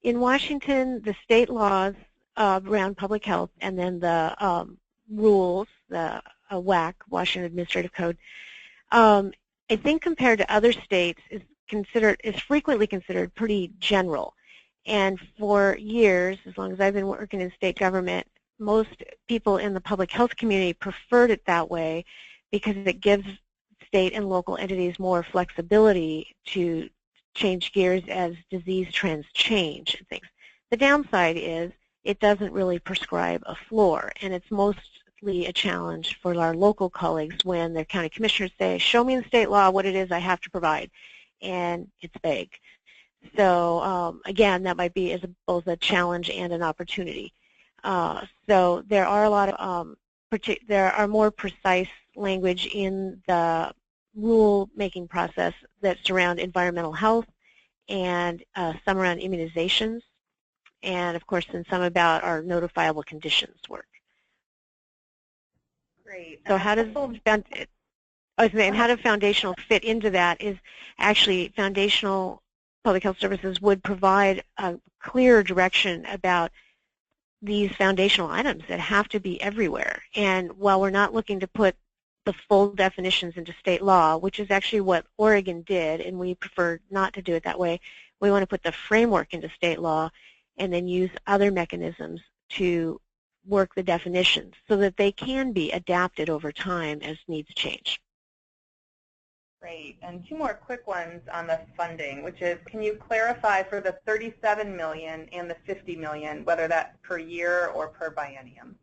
In Washington, the state laws around public health and then the rules, the WAC, Washington Administrative Code, I think compared to other states is frequently considered pretty general. And for years, as long as I've been working in state government, most people in the public health community preferred it that way because it gives state and local entities more flexibility to change gears as disease trends change and things. The downside is it doesn't really prescribe a floor, and it's mostly a challenge for our local colleagues when their county commissioners say, show me in state law what it is I have to provide, and it's vague. So again, that might be both a challenge and an opportunity. So there are a lot of there are more precise language in the rule-making process that surround environmental health, and some around immunizations, and of course, then some about our notifiable conditions work. Great. So how does how does foundational fit into that is actually foundational public health services would provide a clearer direction about these foundational items that have to be everywhere. And while we're not looking to put the full definitions into state law, which is actually what Oregon did, and we prefer not to do it that way, we want to put the framework into state law and then use other mechanisms to work the definitions so that they can be adapted over time as needs change. Great. And two more quick ones on the funding, which is, can you clarify for the $37 million and the $50 million, whether that's per year or per biennium?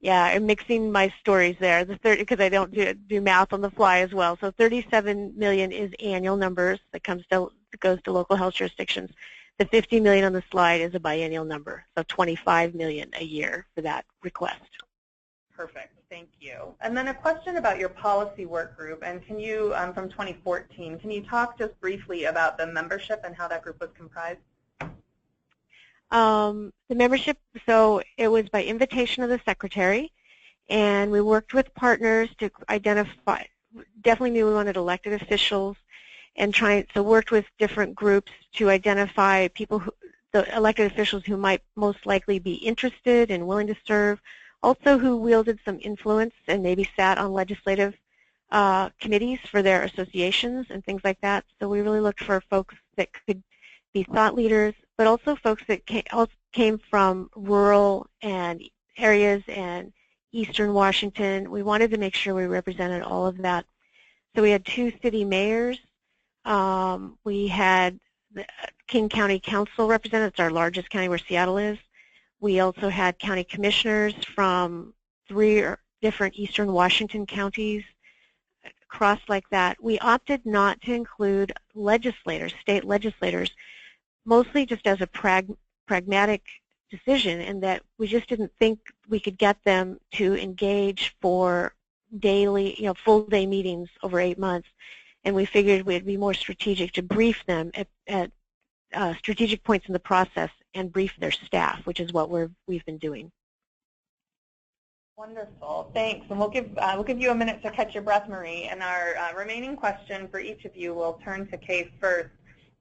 Yeah, I'm mixing my stories there, because I don't do math on the fly as well. So $37 million is annual numbers that goes to local health jurisdictions. The $50 million on the slide is a biennial number, so $25 million a year for that request. Perfect. Thank you. And then a question about your policy work group, and can you, from 2014, can you talk just briefly about the membership and how that group was comprised? The membership, so it was by invitation of the secretary, and we worked with partners to identify, definitely knew we wanted elected officials, and worked with different groups to identify people, the elected officials who might most likely be interested and willing to serve, also who wielded some influence and maybe sat on legislative committees for their associations and things like that. So we really looked for folks that could be thought leaders, but also folks that came from rural and areas and eastern Washington. We wanted to make sure we represented all of that. So we had 2 city mayors. We had the King County Council representatives, our largest county where Seattle is. We also had county commissioners from 3 different eastern Washington counties, across like that. We opted not to include legislators, state legislators, mostly just as a pragmatic decision, in that we just didn't think we could get them to engage for daily, full-day meetings over 8 months. And we figured we'd be more strategic to brief them at strategic points in the process and brief their staff, which is what we've been doing. Wonderful, thanks. And we'll give you a minute to catch your breath, Marie. And our remaining question for each of you, will turn to Kay first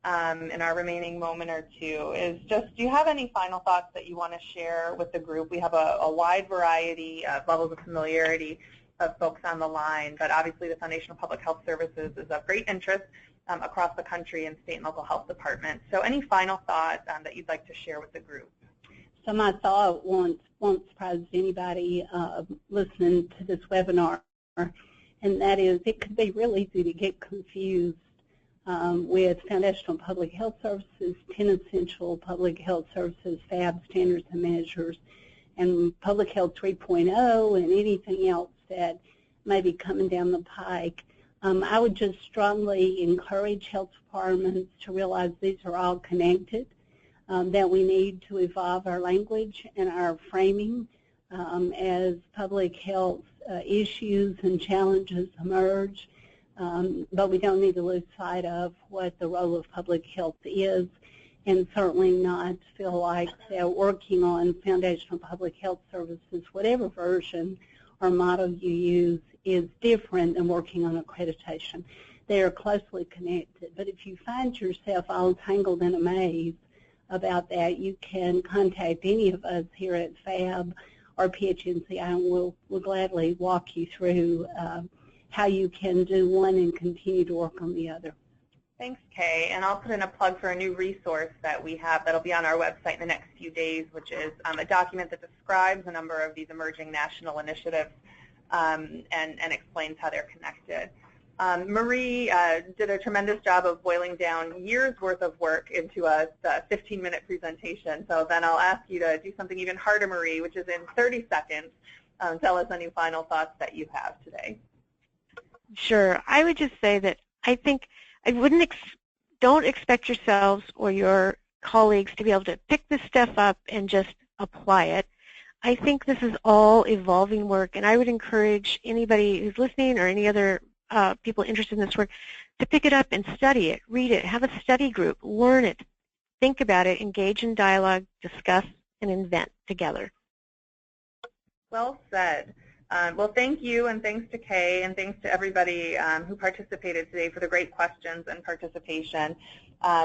in our remaining moment or two, is just, do you have any final thoughts that you want to share with the group? We have a wide variety of levels of familiarity of folks on the line, but obviously the Foundation of Public Health Services is of great interest across the country in state and local health departments. So any final thoughts that you'd like to share with the group? So my thought won't surprise anybody listening to this webinar, and that is it could be really easy to get confused with Foundational Public Health Services, 10 Essential Public Health Services, PHAB standards and measures, and Public Health 3.0 and anything else that may be coming down the pike. I would just strongly encourage health departments to realize these are all connected, that we need to evolve our language and our framing as public health issues and challenges emerge, but we don't need to lose sight of what the role of public health is, and certainly not feel like they're working on Foundational Public Health Services, whatever version or model you use, is different than working on accreditation. They are closely connected, but if you find yourself all tangled in a maze about that, you can contact any of us here at PHAB or PHNCI, and we'll gladly walk you through how you can do one and continue to work on the other. Thanks, Kay. And I'll put in a plug for a new resource that we have that'll be on our website in the next few days, which is a document that describes a number of these emerging national initiatives and explains how they're connected. Marie did a tremendous job of boiling down years' worth of work into a 15-minute presentation. So then I'll ask you to do something even harder, Marie, which is in 30 seconds. Tell us any final thoughts that you have today. Sure. I would just say that I think don't expect yourselves or your colleagues to be able to pick this stuff up and just apply it. I think this is all evolving work, and I would encourage anybody who's listening or any other people interested in this work to pick it up and study it, read it, have a study group, learn it, think about it, engage in dialogue, discuss, and invent together. Well said. Well, thank you, and thanks to Kay, and thanks to everybody who participated today for the great questions and participation.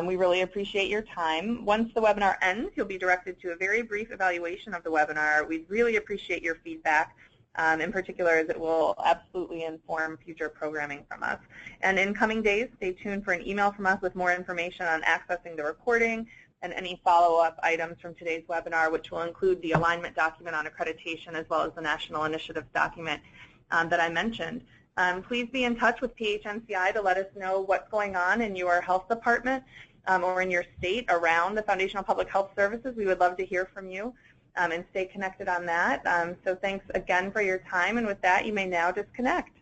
We really appreciate your time. Once the webinar ends, you'll be directed to a very brief evaluation of the webinar. We'd really appreciate your feedback, in particular, as it will absolutely inform future programming from us. And in coming days, stay tuned for an email from us with more information on accessing the recording and any follow-up items from today's webinar, which will include the alignment document on accreditation as well as the national initiatives document that I mentioned. Please be in touch with PHNCI to let us know what's going on in your health department or in your state around the Foundational Public Health Services. We would love to hear from you and stay connected on that. So thanks again for your time, and with that, you may now disconnect.